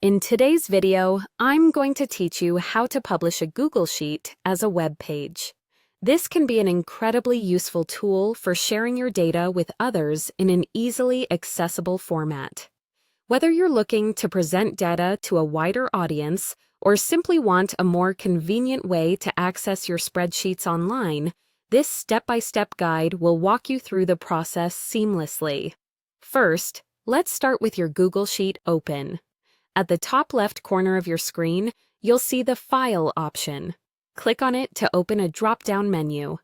In today's video, I'm going to teach you how to publish a Google Sheet as a web page. This can be an incredibly useful tool for sharing your data with others in an easily accessible format. Whether you're looking to present data to a wider audience or simply want a more convenient way to access your spreadsheets online, this step-by-step guide will walk you through the process seamlessly. First, let's start with your Google Sheet open. At the top left corner of your screen, you'll see the File option. Click on it to open a drop-down menu.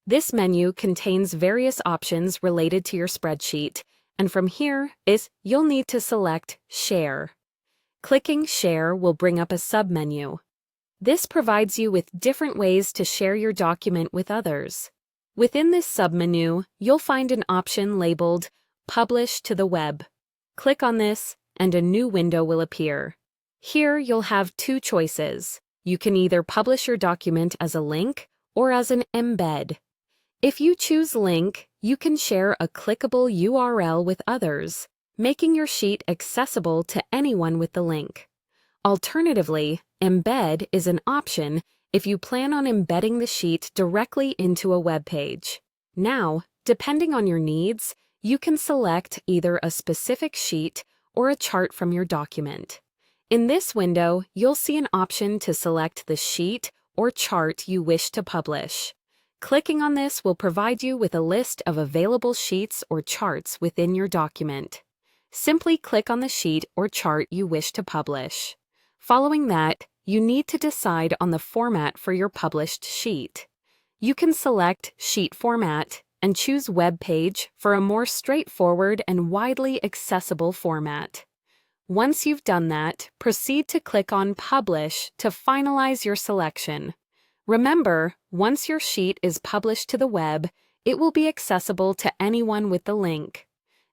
This menu contains various options related to your spreadsheet, and from here you'll need to select Share. Clicking Share will bring up a submenu. This provides you with different ways to share your document with others. Within this submenu, you'll find an option labeled Publish to the Web. Click on this, and a new window will appear. Here you'll have two choices. You can either publish your document as a link or as an embed. If you choose link, you can share a clickable URL with others, making your sheet accessible to anyone with the link. Alternatively, embed is an option if you plan on embedding the sheet directly into a web page. Now, depending on your needs, you can select either a specific sheet or a chart from your document. In this window, you'll see an option to select the sheet or chart you wish to publish. Clicking on this will provide you with a list of available sheets or charts within your document. Simply click on the sheet or chart you wish to publish. Following that, you need to decide on the format for your published sheet. You can select Sheet Format and choose Web Page for a more straightforward and widely accessible format. Once you've done that, proceed to click on Publish to finalize your selection. Remember, once your sheet is published to the web, it will be accessible to anyone with the link.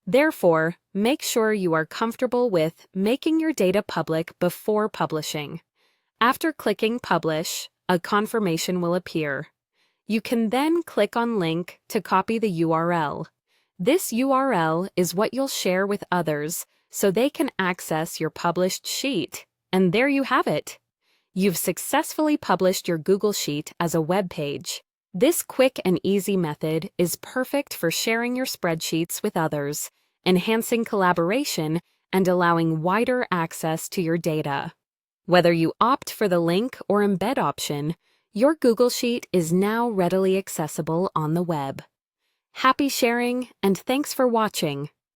Therefore, make sure you are comfortable with making your data public before publishing. After clicking Publish, a confirmation will appear. You can then click on Link to copy the URL. This URL is what you'll share with others so they can access your published sheet. And there you have it. You've successfully published your Google Sheet as a web page. This quick and easy method is perfect for sharing your spreadsheets with others, enhancing collaboration, and allowing wider access to your data. Whether you opt for the link or embed option, your Google Sheet is now readily accessible on the web. Happy sharing, and thanks for watching.